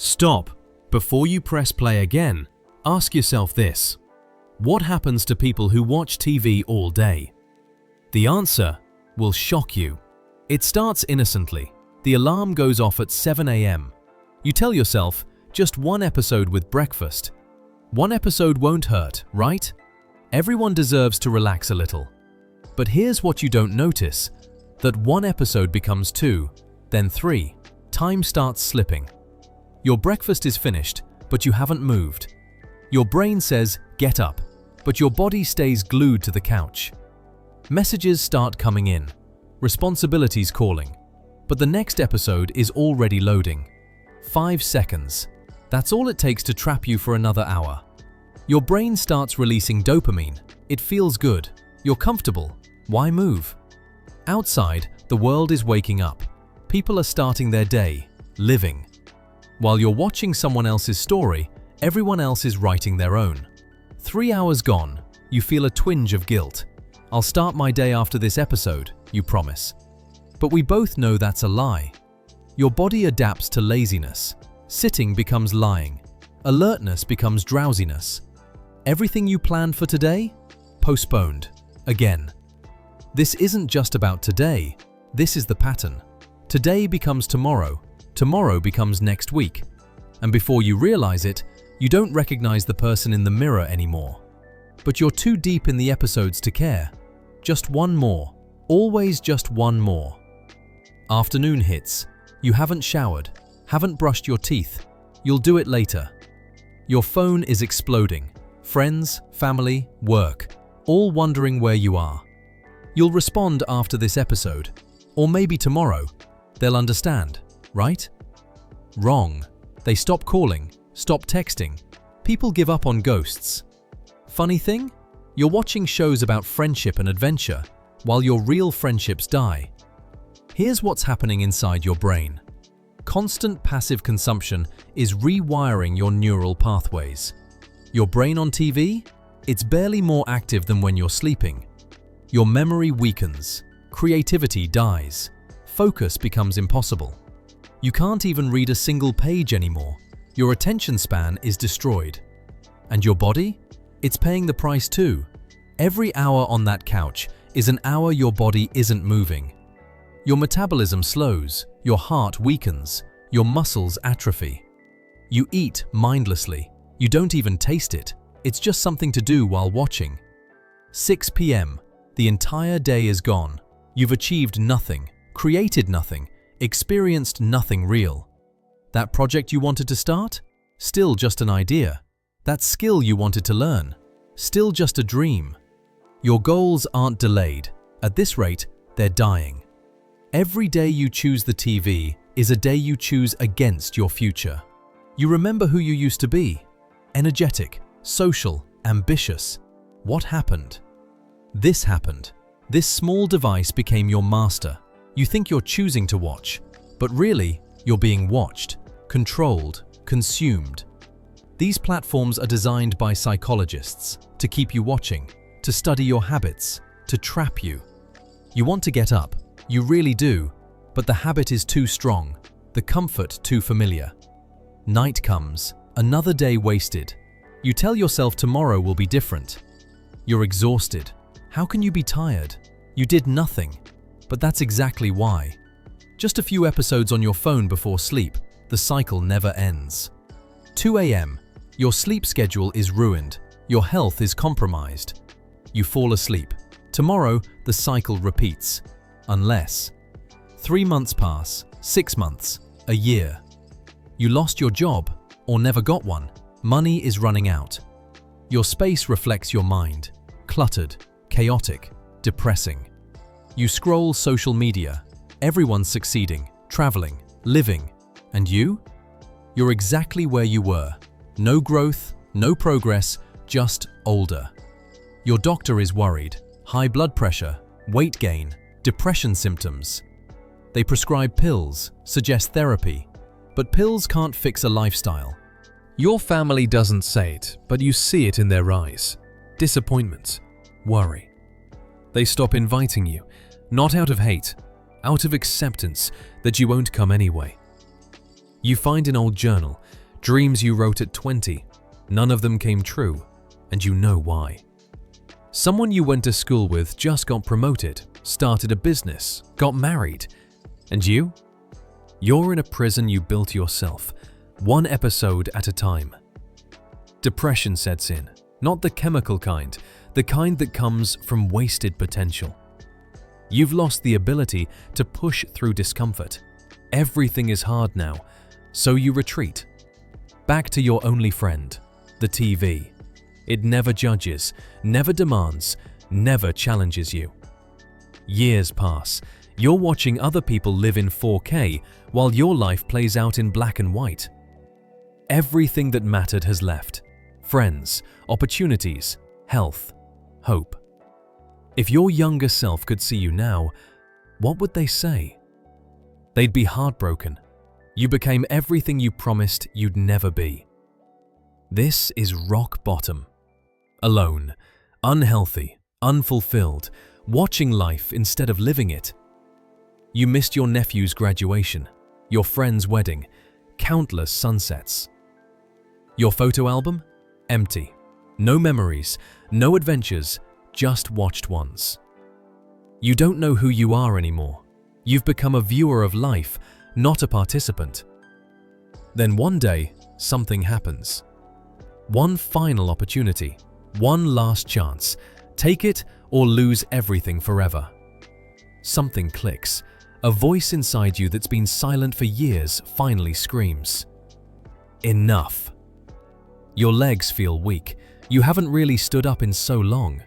Stop. Before you press play again, ask yourself this. What happens to people who watch TV all day? The answer will shock you. It starts innocently. The alarm goes off at 7 a.m. You tell yourself, just one episode with breakfast. One episode won't hurt, right? Everyone deserves to relax a little. But here's what you don't notice, that one episode becomes 2, then 3. Time starts slipping. Your breakfast is finished, but you haven't moved. Your brain says, get up, but your body stays glued to the couch. Messages start coming in, responsibilities calling, but the next episode is already loading. 5 seconds. That's all it takes to trap you for another hour. Your brain starts releasing dopamine. It feels good. You're comfortable. Why move? Outside, the world is waking up. People are starting their day, living. While you're watching someone else's story, everyone else is writing their own. 3 hours gone, you feel a twinge of guilt. I'll start my day after this episode, you promise. But we both know that's a lie. Your body adapts to laziness. Sitting becomes lying. Alertness becomes drowsiness. Everything you planned for today? Postponed. Again. This isn't just about today. This is the pattern. Today becomes tomorrow. Tomorrow becomes next week. And before you realize it, you don't recognize the person in the mirror anymore. But you're too deep in the episodes to care. Just one more. Always just one more. Afternoon hits. You haven't showered, haven't brushed your teeth. You'll do it later. Your phone is exploding. Friends, family, work, all wondering where you are. You'll respond after this episode, or maybe tomorrow. They'll understand, right? Wrong. They stop calling, stop texting. People give up on ghosts. Funny thing? You're watching shows about friendship and adventure, while your real friendships die. Here's what's happening inside your brain. Constant passive consumption is rewiring your neural pathways. Your brain on TV? It's barely more active than when you're sleeping. Your memory weakens, creativity dies, focus becomes impossible. You can't even read a single page anymore. Your attention span is destroyed. And your body? It's paying the price too. Every hour on that couch is an hour your body isn't moving. Your metabolism slows, your heart weakens, your muscles atrophy. You eat mindlessly. You don't even taste it. It's just something to do while watching. 6 p.m. The entire day is gone. You've achieved nothing, created nothing, experienced nothing real. That project you wanted to start? Still just an idea. That skill you wanted to learn? Still just a dream. Your goals aren't delayed. At this rate, they're dying. Every day you choose the TV is a day you choose against your future. You remember who you used to be? Energetic, social, ambitious. What happened? This happened. This small device became your master. You think you're choosing to watch, but really, you're being watched, controlled, consumed. These platforms are designed by psychologists to keep you watching, to study your habits, to trap you. You want to get up. You really do, but the habit is too strong, the comfort too familiar. Night comes, another day wasted. You tell yourself tomorrow will be different. You're exhausted. How can you be tired? You did nothing. But that's exactly why. Just a few episodes on your phone before sleep, the cycle never ends. 2 a.m. Your sleep schedule is ruined. Your health is compromised. You fall asleep. Tomorrow, the cycle repeats. Unless 3 months pass, 6 months, a year. You lost your job or never got one. Money is running out. Your space reflects your mind. Cluttered, chaotic, depressing. You scroll social media. Everyone's succeeding, traveling, living. And you? You're exactly where you were. No growth, no progress, just older. Your doctor is worried. High blood pressure, weight gain, depression symptoms. They prescribe pills, suggest therapy, but pills can't fix a lifestyle. Your family doesn't say it, but you see it in their eyes. Disappointment, worry. They stop inviting you, not out of hate, out of acceptance that you won't come anyway. You find an old journal, dreams you wrote at 20. None of them came true, and you know why. Someone you went to school with just got promoted, started a business, got married. And you? You're in a prison you built yourself, one episode at a time. Depression sets in, not the chemical kind, the kind that comes from wasted potential. You've lost the ability to push through discomfort. Everything is hard now, so you retreat. Back to your only friend, the TV. It never judges, never demands, never challenges you. Years pass. You're watching other people live in 4K while your life plays out in black and white. Everything that mattered has left. Friends, opportunities, health, hope. If your younger self could see you now, what would they say? They'd be heartbroken. You became everything you promised you'd never be. This is rock bottom. Alone, unhealthy, unfulfilled, watching life instead of living it. You missed your nephew's graduation, your friend's wedding, countless sunsets. Your photo album? Empty. No memories, no adventures, just watched ones. You don't know who you are anymore. You've become a viewer of life, not a participant. Then one day, something happens. One final opportunity, one last chance. Take it or lose everything forever. Something clicks. A voice inside you that's been silent for years finally screams. Enough. Your legs feel weak. You haven't really stood up in so long.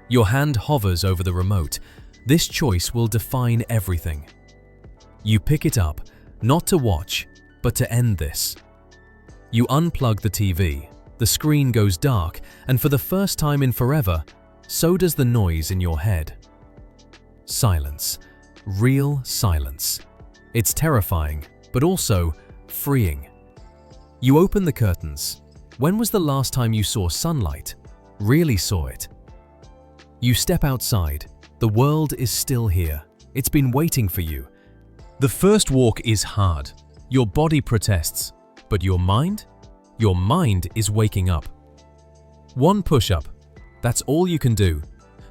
Your hand hovers over the remote. This choice will define everything. You pick it up, not to watch, but to end this. You unplug the TV. The screen goes dark, and for the first time in forever, so does the noise in your head. Silence. Real silence. It's terrifying, but also freeing. You open the curtains. When was the last time you saw sunlight? Really saw it? You step outside. The world is still here. It's been waiting for you. The first walk is hard. Your body protests, but your mind? Your mind is waking up. One push-up. That's all you can do,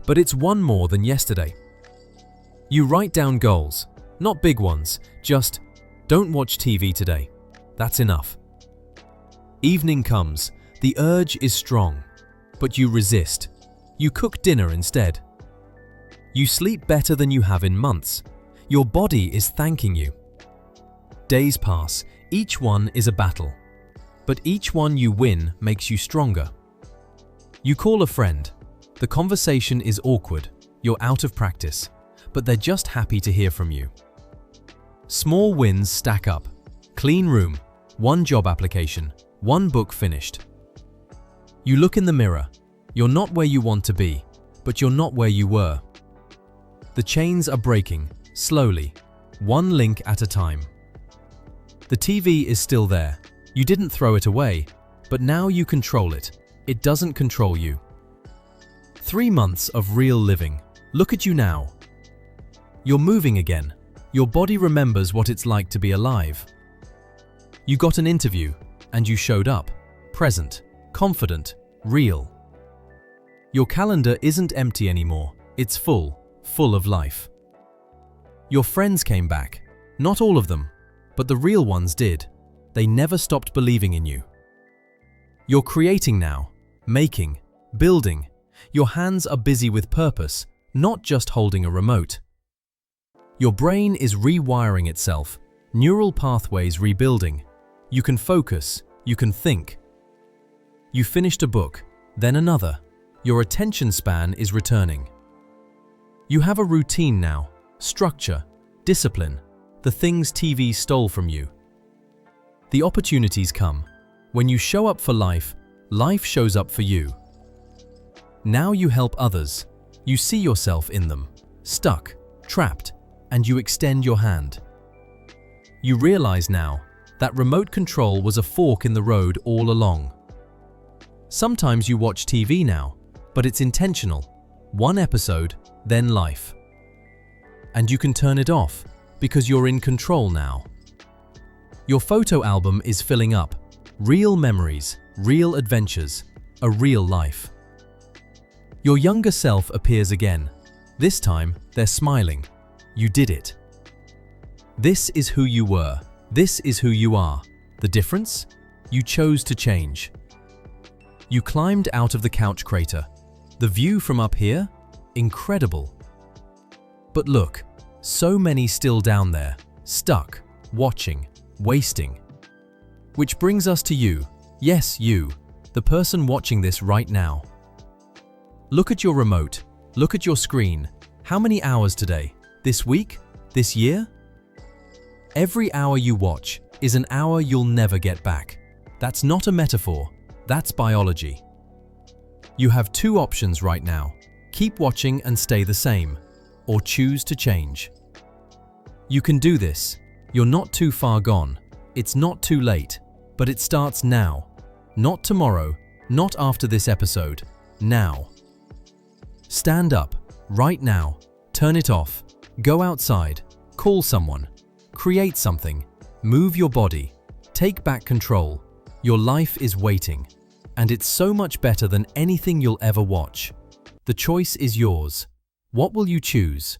but it's one more than yesterday. You write down goals, not big ones, just don't watch TV today. That's enough. Evening comes. The urge is strong, but you resist. You cook dinner instead. You sleep better than you have in months. Your body is thanking you. Days pass. Each one is a battle. But each one you win makes you stronger. You call a friend. The conversation is awkward. You're out of practice, but they're just happy to hear from you. Small wins stack up. Clean room, one job application, one book finished. You look in the mirror. You're not where you want to be, but you're not where you were. The chains are breaking, slowly, one link at a time. The TV is still there. You didn't throw it away, but now you control it. It doesn't control you. 3 months of real living. Look at you now. You're moving again. Your body remembers what it's like to be alive. You got an interview, and you showed up. Present, confident, real. Your calendar isn't empty anymore. It's full of life. Your friends came back. Not all of them, but the real ones did. They never stopped believing in you. You're creating now, making, building. Your hands are busy with purpose, not just holding a remote. Your brain is rewiring itself, neural pathways rebuilding. You can focus, you can think. You finished a book, then another. Your attention span is returning. You have a routine now, structure, discipline, the things TV stole from you. The opportunities come. When you show up for life, life shows up for you. Now you help others. You see yourself in them, stuck, trapped, and you extend your hand. You realize now that remote control was a fork in the road all along. Sometimes you watch TV now, but it's intentional. One episode, then life. And you can turn it off because you're in control now. Your photo album is filling up. Real memories, real adventures, a real life. Your younger self appears again. This time, they're smiling. You did it. This is who you were. This is who you are. The difference? You chose to change. You climbed out of the couch crater. The view from up here? Incredible. But look, so many still down there, stuck, watching, wasting. Which brings us to you. Yes, you, the person watching this right now. Look at your remote. Look at your screen. How many hours today? This week? This year? Every hour you watch is an hour you'll never get back. That's not a metaphor. That's biology. You have two options right now. Keep watching and stay the same, or choose to change. You can do this. You're not too far gone. It's not too late, but it starts now. Not tomorrow, not after this episode. Now. Stand up, right now. Turn it off. Go outside. Call someone. Create something. Move your body. Take back control. Your life is waiting. And it's so much better than anything you'll ever watch. The choice is yours. What will you choose?